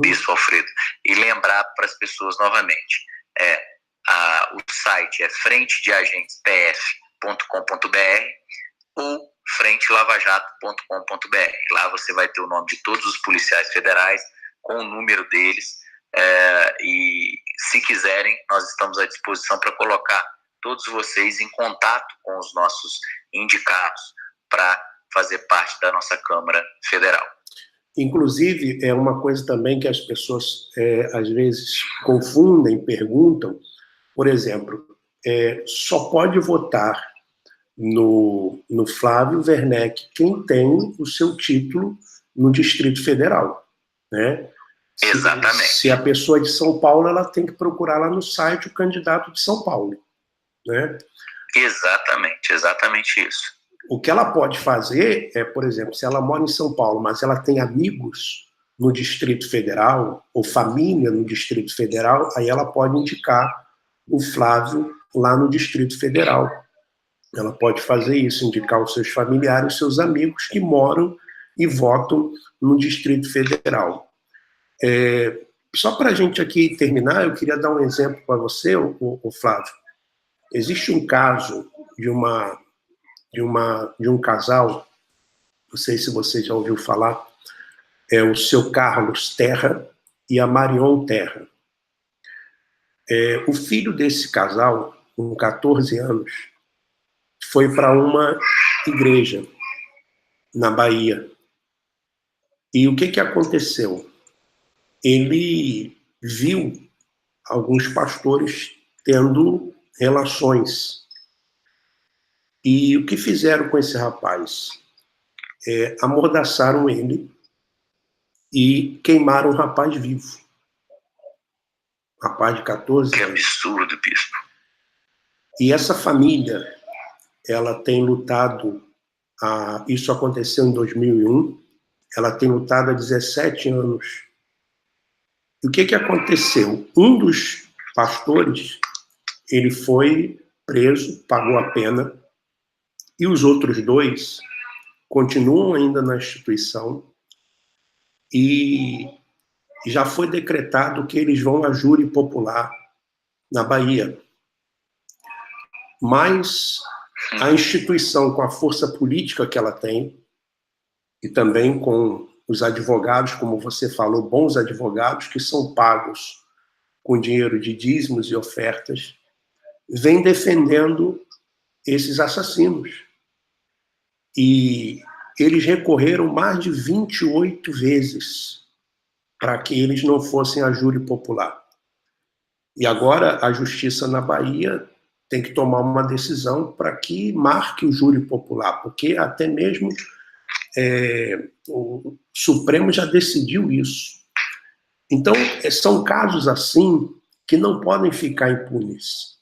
Bispo Alfredo, e lembrar para as pessoas novamente, o site é frentedeagentespf.com.br ou frentelavajato.com.br. Lá você vai ter o nome de todos os policiais federais, com o número deles, e se quiserem, nós estamos à disposição para colocar todos vocês em contato com os nossos indicados para fazer parte da nossa Câmara Federal. Inclusive, é uma coisa também que as pessoas às vezes confundem, perguntam. Por exemplo, só pode votar no Flávio Werneck quem tem o seu título no Distrito Federal. né? Exatamente. Se a pessoa é de São Paulo, ela tem que procurar lá no site o candidato de São Paulo, né? Exatamente isso. O que ela pode fazer é, por exemplo, se ela mora em São Paulo, mas ela tem amigos no Distrito Federal, ou família no Distrito Federal, aí ela pode indicar o Flávio lá no Distrito Federal. Ela pode fazer isso, indicar os seus familiares, os seus amigos que moram e votam no Distrito Federal. Só para a gente aqui terminar, eu queria dar um exemplo para você, o Flávio. Existe um caso de um casal, não sei se você já ouviu falar, é o seu Carlos Terra e a Marion Terra. O filho desse casal, com 14 anos, foi para uma igreja na Bahia. E o que aconteceu? Ele viu alguns pastores tendo relações. E o que fizeram com esse rapaz? Amordaçaram ele e queimaram o rapaz vivo. Rapaz de 14 anos. Que absurdo, bispo. E essa família, ela tem lutado, isso aconteceu em 2001, ela tem lutado há 17 anos. E o que aconteceu? Um dos pastores, ele foi preso, pagou a pena, e os outros dois continuam ainda na instituição, e já foi decretado que eles vão a júri popular na Bahia. Mas a instituição, com a força política que ela tem, e também com os advogados, como você falou, bons advogados, que são pagos com dinheiro de dízimos e ofertas, vem defendendo esses assassinos. E eles recorreram mais de 28 vezes para que eles não fossem a júri popular. E agora a justiça na Bahia tem que tomar uma decisão para que marque o júri popular, porque até mesmo o Supremo já decidiu isso. Então, são casos assim que não podem ficar impunes.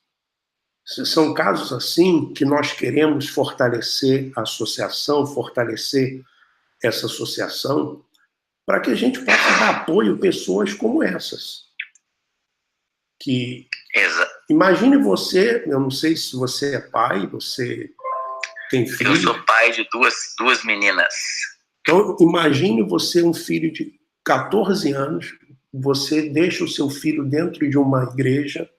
São casos assim que nós queremos fortalecer a associação, fortalecer essa associação, para que a gente possa dar apoio a pessoas como essas. Imagine você, eu não sei se você é pai, você tem filho. Eu sou pai de duas meninas. Então, imagine você, um filho de 14 anos, você deixa o seu filho dentro de uma igreja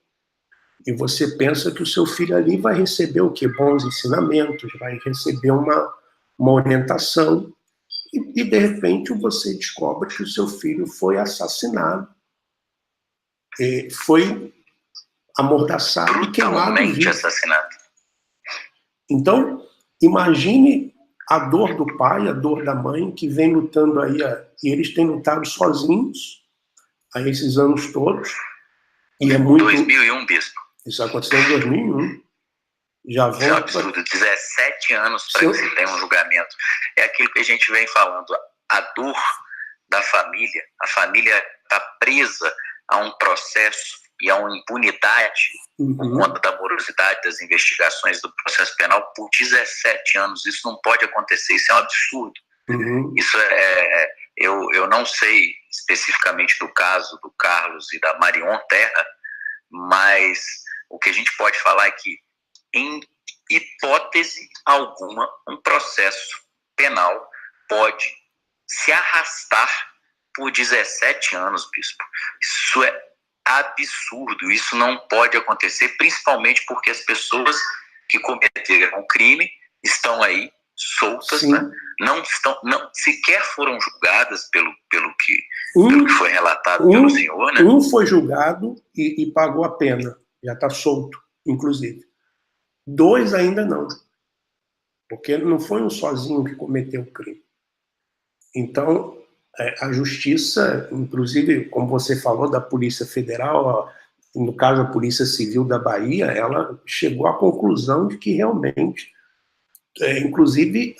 e você pensa que o seu filho ali vai receber o quê? Bons ensinamentos, vai receber uma orientação, e de repente você descobre que o seu filho foi assassinado, foi amordaçado e queimado vivo. Assassinado. Então, imagine a dor do pai, a dor da mãe, que vem lutando aí, e eles têm lutado sozinhos há esses anos todos. E é muito... 2001, bispo. Isso aconteceu em 2001. Já é um absurdo, 17 anos para que se tenha um julgamento. É aquilo que a gente vem falando, a dor da família. A família está presa a um processo e a uma impunidade por conta da morosidade das investigações do processo penal por 17 anos. Isso não pode acontecer, isso é um absurdo. Isso eu não sei especificamente do caso do Carlos e da Marion Terra, mas o que a gente pode falar é que, em hipótese alguma, um processo penal pode se arrastar por 17 anos, bispo. Isso é absurdo, isso não pode acontecer, principalmente porque as pessoas que cometeram o crime estão aí soltas, né? Não sequer foram julgadas pelo que foi relatado pelo senhor, né? Um foi julgado e pagou a pena, já está solto, inclusive. 2 ainda não, porque não foi um sozinho que cometeu o crime. Então, a justiça, inclusive, como você falou, da Polícia Federal, no caso a Polícia Civil da Bahia, ela chegou à conclusão de que realmente, inclusive,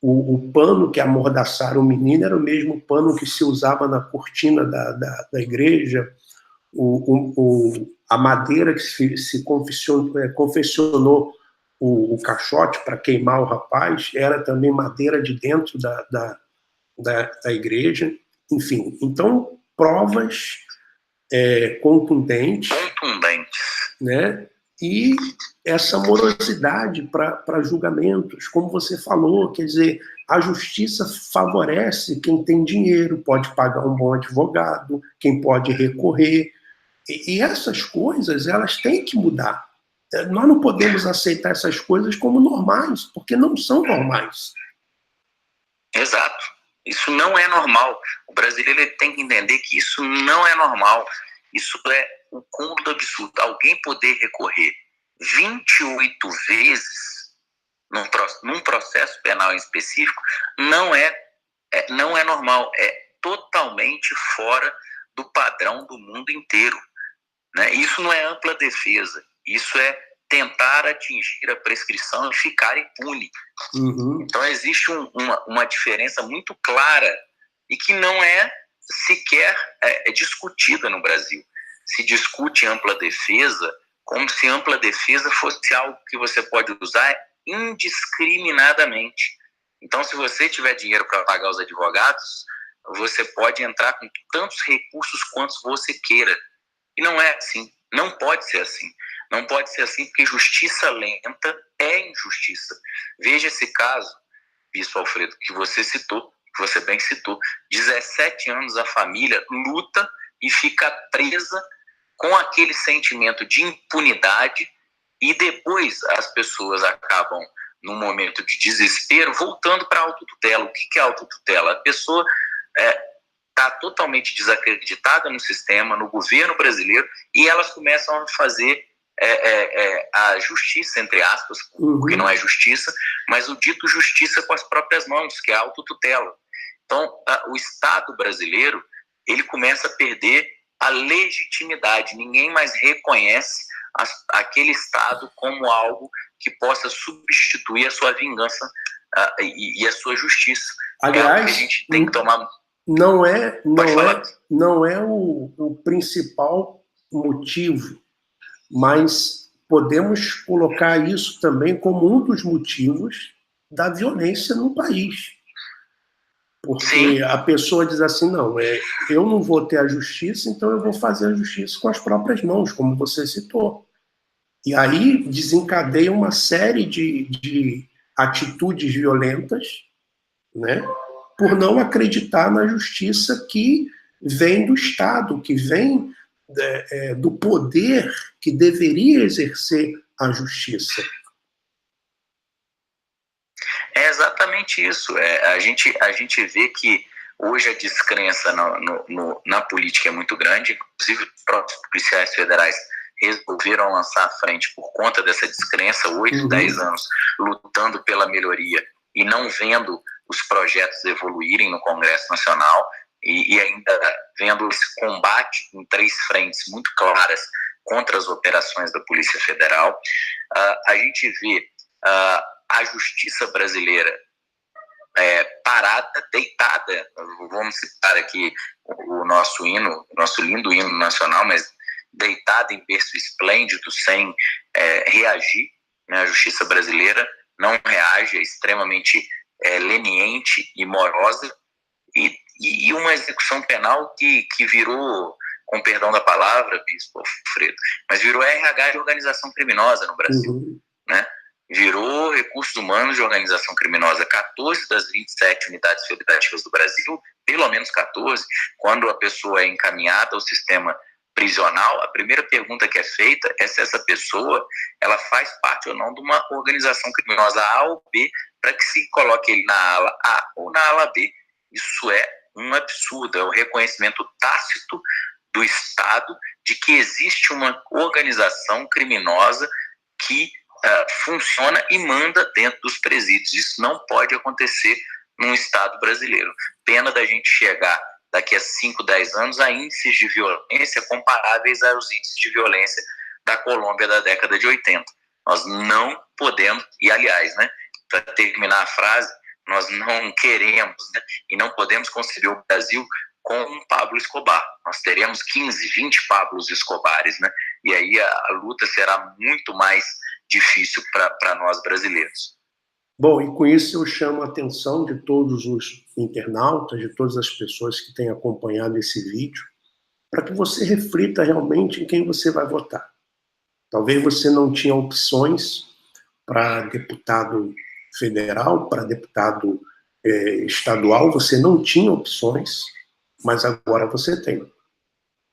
o pano que amordaçara o menino era o mesmo pano que se usava na cortina da igreja, a madeira que se confeccionou o caixote para queimar o rapaz era também madeira de dentro da igreja. Enfim, então, provas contundentes, né? E essa morosidade para julgamentos, como você falou, quer dizer, a justiça favorece quem tem dinheiro, pode pagar um bom advogado, quem pode recorrer, e essas coisas, elas têm que mudar. Nós não podemos aceitar essas coisas como normais, porque não são normais. Exato. Isso não é normal. O brasileiro ele tem que entender que isso não é normal. Isso é o cúmulo do absurdo. Alguém poder recorrer 28 vezes num processo penal em específico não é normal. É totalmente fora do padrão do mundo inteiro, né? Isso não é ampla defesa. Isso é tentar atingir a prescrição e ficar impune. Uhum. Então existe uma diferença muito clara e que não é sequer discutida no Brasil. Se discute ampla defesa como se ampla defesa fosse algo que você pode usar indiscriminadamente. Então, se você tiver dinheiro para pagar os advogados, você pode entrar com tantos recursos quantos você queira. E não é assim. Não pode ser assim. Não pode ser assim porque justiça lenta é injustiça. Veja esse caso, Bispo Alfredo, que você citou, que você bem citou. 17 anos a família luta e fica presa com aquele sentimento de impunidade e depois as pessoas acabam, num momento de desespero, voltando para a autotutela. O que é autotutela? A pessoa está totalmente desacreditada no sistema, no governo brasileiro, e elas começam a fazer a justiça, entre aspas, porque não é justiça, mas o dito justiça com as próprias mãos, que é a autotutela. Então, o Estado brasileiro, ele começa a perder a legitimidade. Ninguém mais reconhece aquele Estado como algo que possa substituir a sua vingança e a sua justiça. Aliás, que a gente tem que tomar... Não é o principal motivo, mas podemos colocar isso também como um dos motivos da violência no país. Porque Sim. A pessoa diz assim, não, eu não vou ter a justiça, então eu vou fazer a justiça com as próprias mãos, como você citou. E aí desencadeia uma série de atitudes violentas, né, por não acreditar na justiça que vem do Estado, que vem do poder que deveria exercer a justiça. É exatamente isso. A gente vê que hoje a descrença na política é muito grande, inclusive os próprios policiais federais resolveram lançar à frente por conta dessa descrença, 8, 10 anos lutando pela melhoria e não vendo os projetos evoluírem no Congresso Nacional e ainda vendo esse combate em 3 frentes muito claras contra as operações da Polícia Federal. A gente vê a justiça brasileira parada, deitada. Vamos citar aqui o nosso hino, o nosso lindo hino nacional, mas deitada em berço esplêndido, sem reagir, né? A justiça brasileira não reage, é extremamente leniente e morosa, e uma execução penal que virou, com perdão da palavra, Bispo Alfredo, mas virou RH de organização criminosa no Brasil, né? Virou recursos humanos de organização criminosa. 14 das 27 unidades federativas do Brasil, pelo menos 14, quando a pessoa é encaminhada ao sistema prisional, a primeira pergunta que é feita é se essa pessoa ela faz parte ou não de uma organização criminosa A ou B, para que se coloque ele na ala A ou na ala B. Isso é um absurdo, é o reconhecimento tácito do Estado de que existe uma organização criminosa que funciona e manda dentro dos presídios. Isso não pode acontecer num Estado brasileiro. Pena da gente chegar daqui a 5, 10 anos a índices de violência comparáveis aos índices de violência da Colômbia da década de 80. Nós não podemos, e aliás, né, para terminar a frase, Nós não queremos, né, e não podemos conceber o Brasil com um Pablo Escobar. Nós teremos 15, 20 Pablos Escobares, né? E aí a luta será muito mais difícil para nós brasileiros. Bom, e com isso eu chamo a atenção de todos os internautas, de todas as pessoas que têm acompanhado esse vídeo, para que você reflita realmente em quem você vai votar. Talvez você não tinha opções para deputado federal, para deputado estadual, você não tinha opções, mas agora você tem.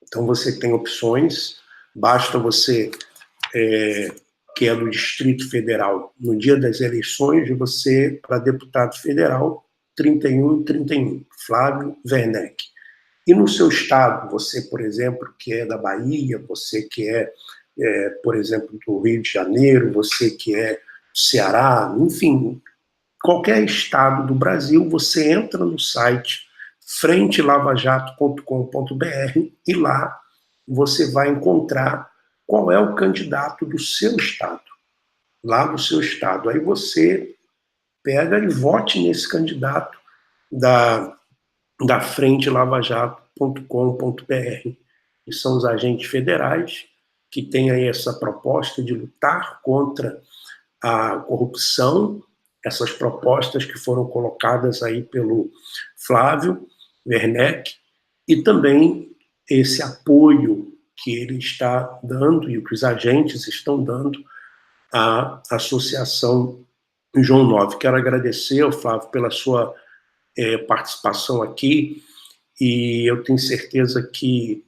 Então você tem opções, basta você, que é do Distrito Federal, no dia das eleições, você, para deputado federal, 31 e 31, Flávio Werneck. E no seu estado, você, por exemplo, que é da Bahia, você que é, por exemplo, do Rio de Janeiro, você que é do Ceará, enfim, qualquer estado do Brasil, você entra no site frentelavajato.com.br e lá você vai encontrar qual é o candidato do seu estado, lá do seu estado. Aí você pega e vote nesse candidato da frentelavajato.com.br, que são os agentes federais que têm aí essa proposta de lutar contra a corrupção, essas propostas que foram colocadas aí pelo Flávio Werneck, e também esse apoio que ele está dando e que os agentes estão dando à Associação João 9. Quero agradecer ao Flávio pela sua participação aqui, e eu tenho certeza que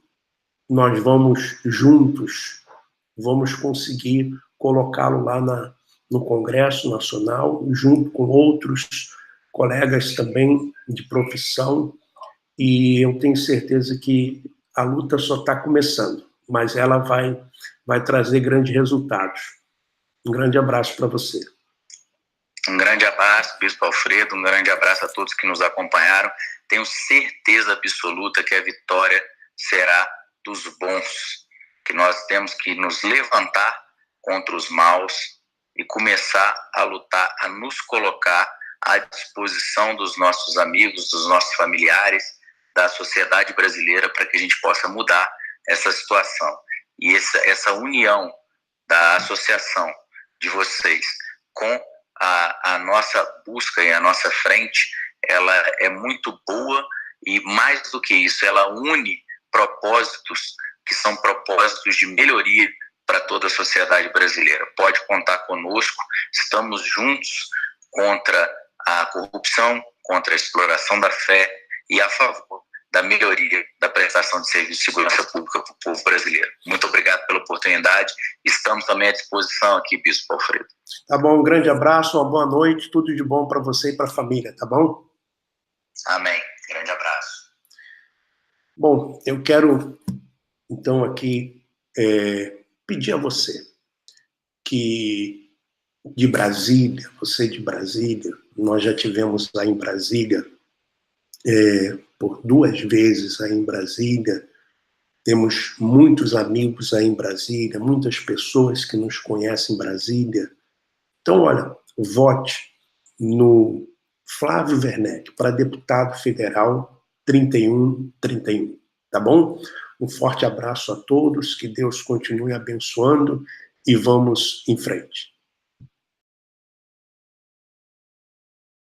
nós vamos juntos, vamos conseguir colocá-lo lá no Congresso Nacional, junto com outros colegas também de profissão, e eu tenho certeza que a luta só está começando, mas ela vai trazer grandes resultados. Um grande abraço para você. Um grande abraço, Bispo Alfredo, um grande abraço a todos que nos acompanharam. Tenho certeza absoluta que a vitória será dos bons, que nós temos que nos levantar contra os maus e começar a lutar, a nos colocar à disposição dos nossos amigos, dos nossos familiares, da sociedade brasileira, para que a gente possa mudar essa situação. E essa união da associação de vocês com a nossa busca e a nossa frente, ela é muito boa, e mais do que isso, ela une propósitos que são propósitos de melhoria para toda a sociedade brasileira. Pode contar conosco, estamos juntos contra a corrupção, contra a exploração da fé e a favor da melhoria da prestação de serviço de segurança pública para o povo brasileiro. Muito obrigado pela oportunidade. Estamos também à disposição aqui, Bispo Alfredo. Tá bom, um grande abraço, uma boa noite, tudo de bom para você e para a família, tá bom? Amém. Grande abraço. Bom, eu quero, então, aqui pedir a você que de Brasília, você de Brasília, nós já tivemos lá em Brasília, por 2 vezes aí em Brasília, temos muitos amigos aí em Brasília, muitas pessoas que nos conhecem em Brasília. Então, olha, vote no Flávio Werneck para deputado federal 3131, tá bom? Um forte abraço a todos, que Deus continue abençoando e vamos em frente.